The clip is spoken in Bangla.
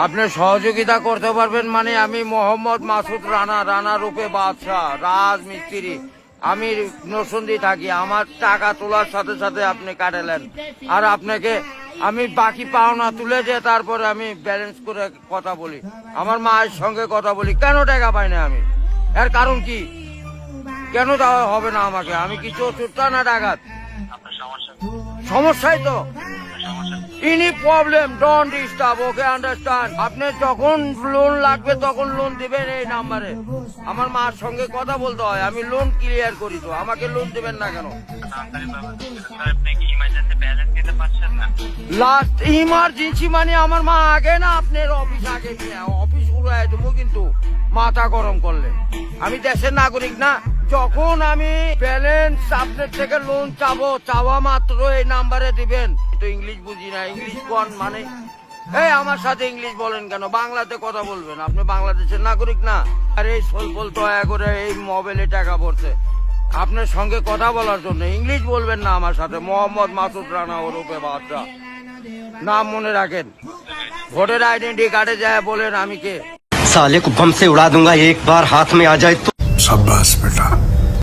আপনি সহযোগিতা করতে পারবেন মানে আমি মোহাম্মদ মাসুদ রানা, রানা রূপে বাদশাহ, রাজমিস্ত্রি। আমি নরসিংদী থাকি। আমার টাকা তোলার সাথে সাথে আপনি কাটালেন, আর আপনাকে আমি বাকি পাওনা তুলে যে তারপরে আমি ব্যালেন্স করে কথা বলি, আমার মায়ের সঙ্গে কথা বলি। কেন টাকা পাই না আমি? এর কারণ কি? কেন দেওয়া হবে না আমাকে? আমি কি চতুর্থ না ডাকাত? সমস্যাই তো any problem, don't disturb, okay understand. আপনি যখন লোন লাগবে তখন লোন দিবেন এই নাম্বারে। আমার মার সঙ্গে কথা বলতে হয়, আমি লোন ক্লিয়ার করি। তো আমাকে লোন দিবেন না কেন? লাস্ট ইমার্জেন্সি মানে আমার মা আগে না আপনার অফিস আগে নিয়ে অফিস উড়াই দেবো কিন্তু মাথা গরম করলে। আমি দেশের নাগরিক না। যখন আমি ব্যালেন্স আপনার থেকে লোন চাবো, চাওয়া মাত্র এই নাম্বারে দিবেন। তো ইংলিশ বুঝি না, ইংলিশ কোন মানে? এই আমার সাথে ইংলিশ বলেন কেন? বাংলাতে কথা বলবেন। আপনি বাংলাদেশের নাগরিক না? আর এই সোল দয়া করে এই মোবাইলে টাকা পড়ছে আপনার সঙ্গে কথা বলার জন্য। ইংলিশ বলবেন না আমার সাথে। মোহাম্মদ মাসুদ রানা ওরফে বাদশাহ, নাম মনে রাখেন। ভোটার আইডেন্টি কার্ডে যায় বলেন আমি কে। साले को बम से उड़ा दूंगा एक बार हाथ में आ जाए तो। शाबाश बेटा।